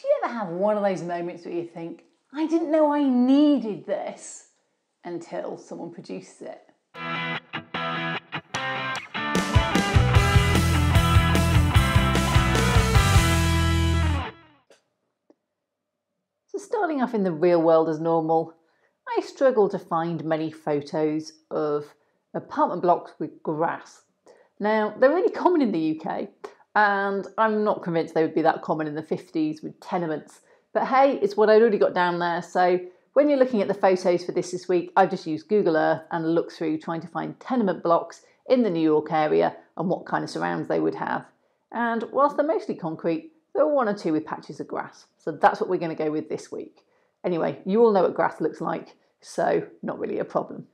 Do you ever have one of those moments where you think, I didn't know I needed this until someone produces it? So starting off in the real world as normal, I struggle to find many photos of apartment blocks with grass. Now, they're really common in the UK, and I'm not convinced they would be that common in the 50s with tenements. But hey, it's what I'd already got down there. So when you're looking at the photos for this week, I've just used Google Earth and looked through trying to find tenement blocks in the New York area and what kind of surrounds they would have. And whilst they're mostly concrete, there are one or two with patches of grass. So that's what we're going to go with this week. Anyway, you all know what grass looks like, so not really a problem.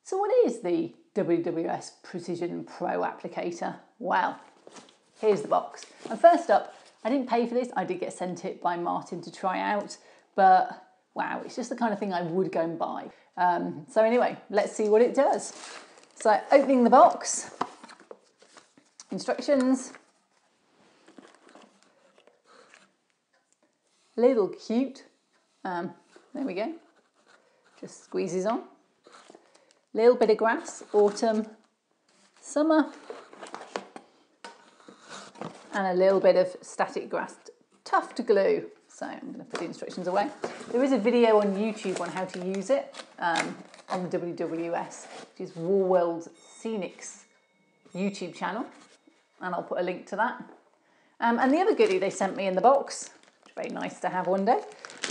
So what is the WWS Precision Pro Applicator? Well, here's the box. And first up, I didn't pay for this. I did get sent it by Martin to try out, but wow, it's just the kind of thing I would go and buy. So anyway, let's see what it does. So opening the box, instructions, little cute, there we go, just squeezes on. Little bit of grass, autumn, summer, and a little bit of static grass tuft glue. So I'm going to put the instructions away. There is a video on YouTube on how to use it on the WWS, which is Warworld's Scenics YouTube channel, and I'll put a link to that. And the other goodie they sent me in the box, which is very nice to have one day,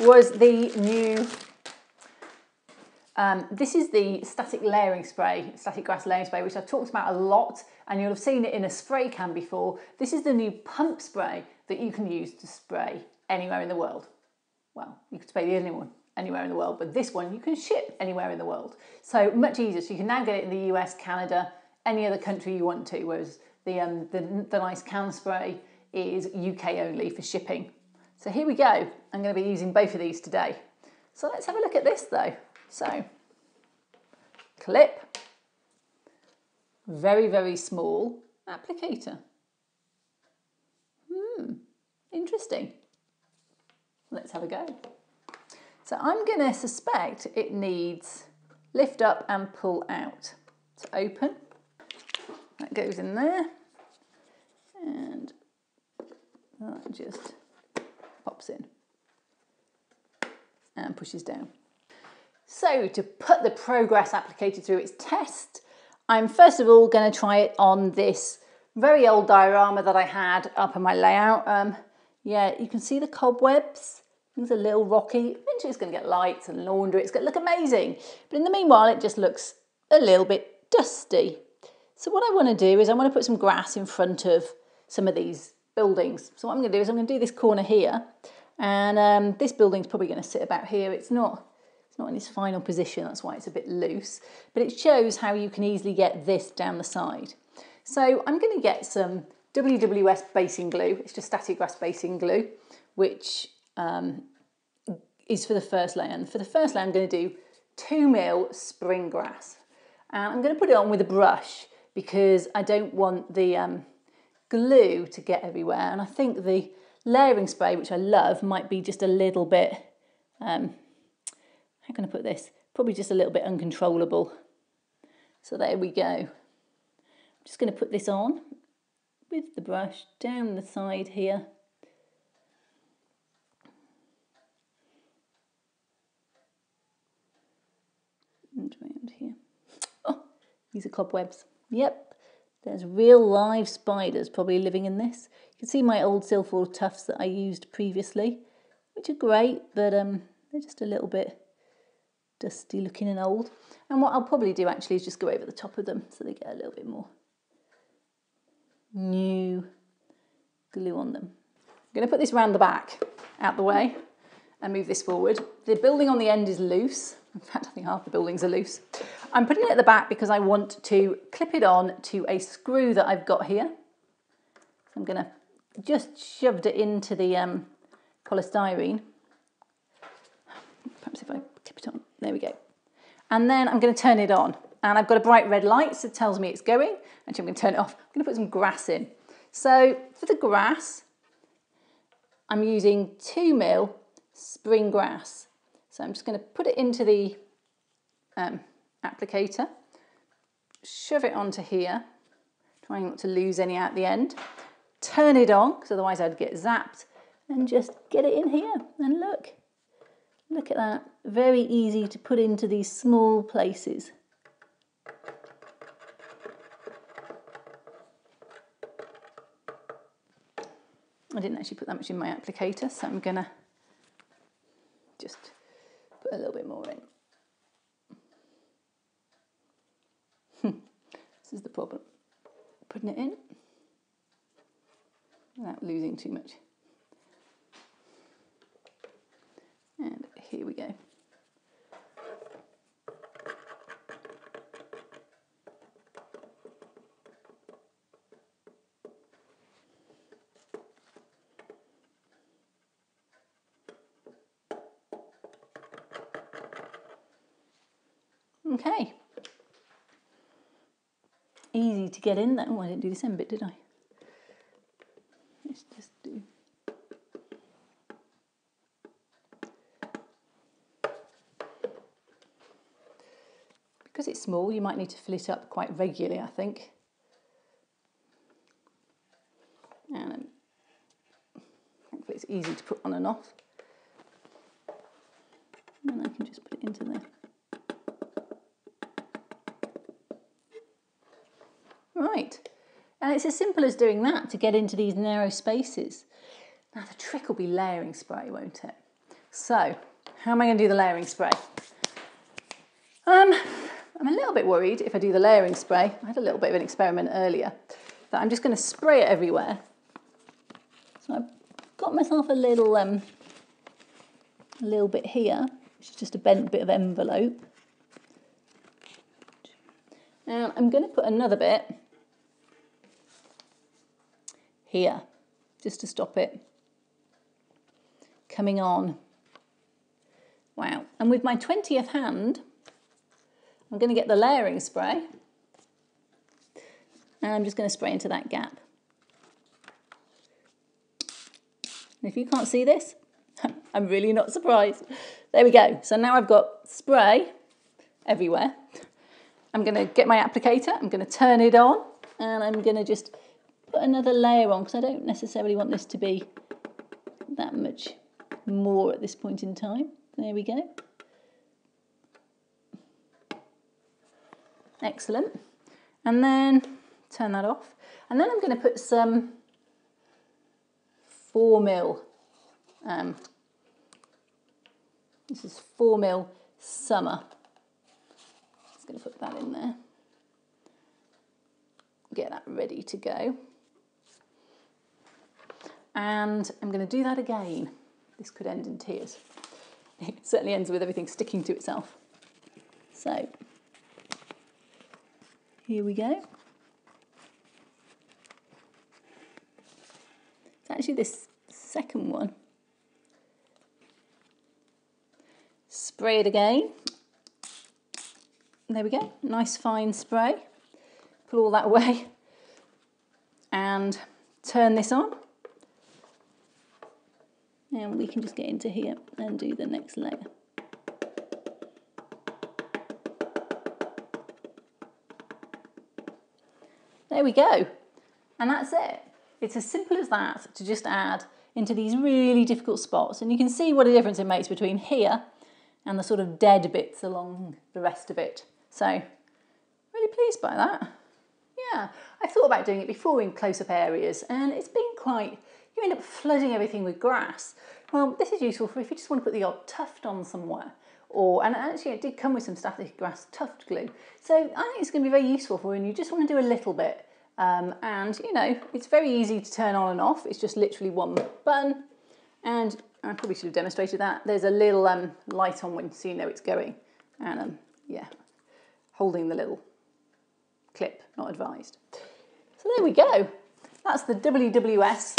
was the new this is the static layering spray, static grass layering spray, which I've talked about a lot, and you'll have seen it in a spray can before. This is the new pump spray that you can use to spray anywhere in the world. Well, you could spray the only one anywhere in the world, but this one you can ship anywhere in the world. So much easier. So you can now get it in the US, Canada, any other country you want to, whereas the nice can spray is UK only for shipping. So here we go. I'm going to be using both of these today. So let's have a look at this though. So, clip, very, very small applicator. Interesting. Let's have a go. So I'm going to suspect it needs lift up and pull out. So open, that goes in there, and that just pops in and pushes down. So to put the Progress applicator through its test, I'm first of all going to try it on this very old diorama that I had up in my layout. Yeah, you can see the cobwebs. Things are a little rocky. Eventually it's going to get lights and laundry. It's going to look amazing. But in the meanwhile, it just looks a little bit dusty. So what I want to do is I want to put some grass in front of some of these buildings. So what I'm going to do is I'm going to do this corner here. And this building's probably going to sit about here. It's not in its final position, that's why it's a bit loose, but it shows how you can easily get this down the side. So I'm going to get some WWS basing glue. It's just static grass basing glue, which is for the first layer. And for the first layer, I'm going to do 2mm spring grass. And I'm going to put it on with a brush because I don't want the glue to get everywhere. And I think the layering spray, which I love, might be just a little bit, how can I put this? Probably just a little bit uncontrollable. So there we go. I'm just going to put this on with the brush down the side here. And around here. Oh, these are cobwebs. Yep, there's real live spiders probably living in this. You can see my old silkwool tufts that I used previously, which are great, but they're just a little bit dusty looking and old. And what I'll probably do actually is just go over the top of them so they get a little bit more new glue on them. I'm going to put this round the back, out the way, and move this forward. The building on the end is loose. In fact, I think half the buildings are loose. I'm putting it at the back because I want to clip it on to a screw that I've got here. So I'm going to just shove it into the polystyrene. Perhaps if I clip it on, there we go. And then I'm going to turn it on. And I've got a bright red light, so it tells me it's going. Actually, I'm going to turn it off. I'm going to put some grass in. So for the grass, I'm using 2mm spring grass. So I'm just going to put it into the applicator, shove it onto here, trying not to lose any at the end, turn it on, because otherwise I'd get zapped, and just get it in here. And look at that, very easy to put into these small places. I didn't actually put that much in my applicator, so I'm gonna just put a little bit more in. This is the problem, putting it in without losing too much. And here we go. Okay. Easy to get in there. Oh, I didn't do this end bit, did I? Let's just do. Because it's small, you might need to fill it up quite regularly, I think. And hopefully it's easy to put on and off. And I can just put it into there. Right, and it's as simple as doing that to get into these narrow spaces. Now the trick will be layering spray, won't it? So, how am I going to do the layering spray? I'm a little bit worried if I do the layering spray. I had a little bit of an experiment earlier that I'm just going to spray it everywhere. So I've got myself a little bit here, which is just a bent bit of envelope. And I'm going to put another bit here, just to stop it coming on. Wow. And with my 20th hand, I'm going to get the layering spray, and I'm just going to spray into that gap. And if you can't see this, I'm really not surprised. There we go. So now I've got spray everywhere. I'm going to get my applicator, I'm going to turn it on, and I'm going to just put another layer on, because I don't necessarily want this to be that much more at this point in time. There we go. Excellent. And then turn that off. And then I'm going to put some 4mm. This is 4mm Summer. Just going to put that in there. Get that ready to go. And I'm going to do that again. This could end in tears. It certainly ends with everything sticking to itself. So, here we go. It's actually this second one. Spray it again. There we go, nice fine spray. Put all that away and turn this on. And we can just get into here and do the next layer. There we go. And that's it. It's as simple as that to just add into these really difficult spots. And you can see what a difference it makes between here and the sort of dead bits along the rest of it. So, really pleased by that. Yeah, I thought about doing it before in close-up areas, and it's been quite, you end up flooding everything with grass. Well, this is useful for if you just want to put the odd tuft on somewhere. And actually it did come with some static grass tuft glue. So I think it's going to be very useful for when you just want to do a little bit. And, you know, it's very easy to turn on and off. It's just literally one button. And I probably should have demonstrated that. There's a little light on when so you know it's going. And, yeah, holding the little clip, not advised. So there we go. That's the WWS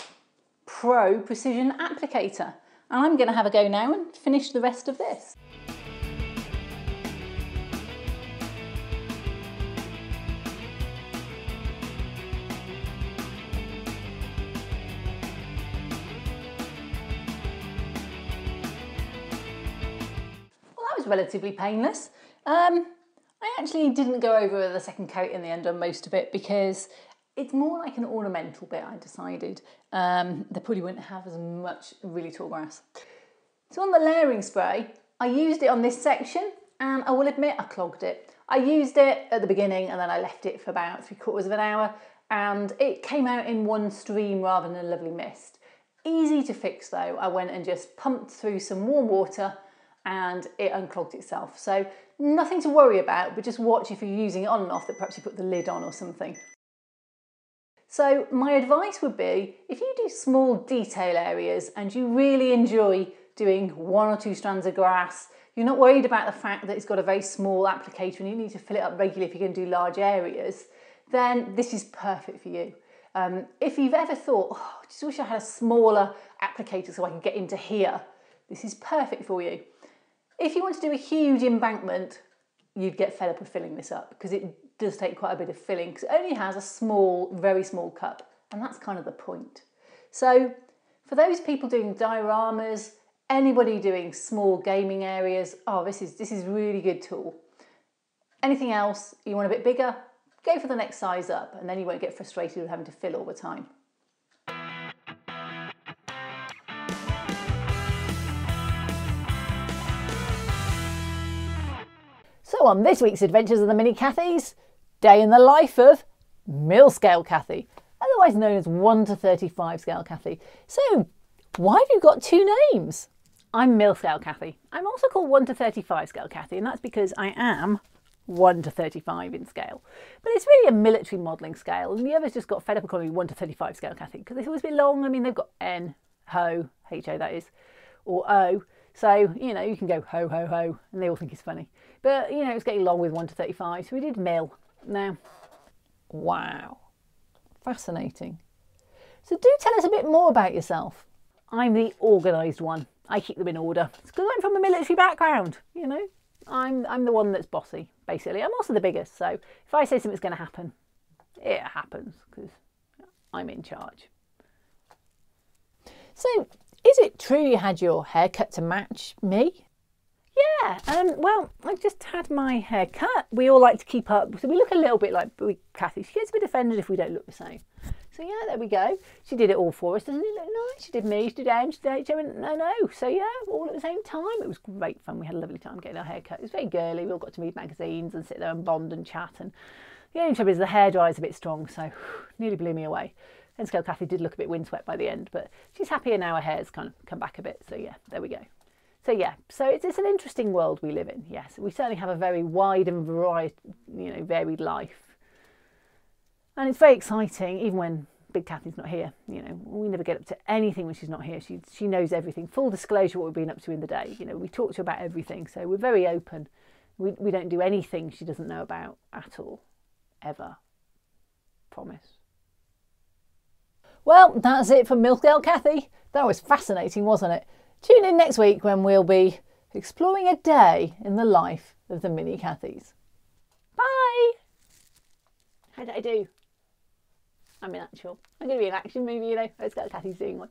Pro Precision Applicator. And I'm going to have a go now and finish the rest of this. was relatively painless. I actually didn't go over the second coat in the end on most of it because it's more like an ornamental bit, I decided. They probably wouldn't have as much really tall grass. So on the layering spray, I used it on this section and I will admit I clogged it. I used it at the beginning and then I left it for about 3/4 of an hour and it came out in one stream rather than a lovely mist. Easy to fix though. I went and just pumped through some warm water and it unclogged itself. So nothing to worry about, but just watch if you're using it on and off that perhaps you put the lid on or something. So my advice would be, if you do small detail areas and you really enjoy doing 1 or 2 strands of grass, you're not worried about the fact that it's got a very small applicator and you need to fill it up regularly if you're going to do large areas, then this is perfect for you. If you've ever thought, oh, I just wish I had a smaller applicator so I could get into here, this is perfect for you. If you want to do a huge embankment, you'd get fed up with filling this up because it does take quite a bit of filling because it only has a small, very small cup, and that's kind of the point. So for those people doing dioramas, anybody doing small gaming areas, oh, this is really good tool. Anything else you want a bit bigger, go for the next size up and then you won't get frustrated with having to fill all the time. So on this week's Adventures of the Mini Cathies, day in the life of mil-scale Cathy, otherwise known as 1 to 35 scale Cathy. So why have you got 2 names? I'm mil-scale Cathy. I'm also called 1 to 35 scale Cathy, and that's because I am 1 to 35 in scale. But it's really a military modelling scale, and the others just got fed up with calling me 1 to 35 scale Cathy because it's always a bit long. I mean, they've got N, ho, H-O that is, or O. So, you know, you can go ho, ho, ho, and they all think it's funny. But, you know, it's getting long with 1 to 35, so we did mil. Now, wow, fascinating. So do tell us a bit more about yourself. I'm the organised one. I keep them in order. It's because I'm from a military background, you know. I'm the one that's bossy, basically. I'm also the biggest, so if I say something's going to happen, it happens because I'm in charge. So, is it true you had your hair cut to match me? Yeah, well, I've just had my hair cut. We all like to keep up, so we look a little bit like Cathy. She gets a bit offended if we don't look the same. So yeah, there we go. She did it all for us. Doesn't it look nice? She did me, she did Em, she did H-O, and no. So yeah, all at the same time. It was great fun. We had a lovely time getting our hair cut. It was very girly. We all got to read magazines and sit there and bond and chat. And the only trouble is the hairdryer is a bit strong, so nearly blew me away. And Scale Cathy did look a bit windswept by the end, but she's happier now. Her hair's kind of come back a bit. So yeah, there we go. So yeah, so it's an interesting world we live in. Yes, we certainly have a very wide and varied life, and it's very exciting. Even when Big Cathy's not here, you know, we never get up to anything when she's not here. She knows everything. Full disclosure, what we've been up to in the day. You know, we talk to her about everything, so we're very open. We don't do anything she doesn't know about at all, ever. Promise. Well, that's it for Mil-Scale Cathy. That was fascinating, wasn't it? Tune in next week when we'll be exploring a day in the life of the Mini Cathies. Bye! How did I do? I'm in actual. I'm going to be an action movie, you know. It's got Cathy's doing one.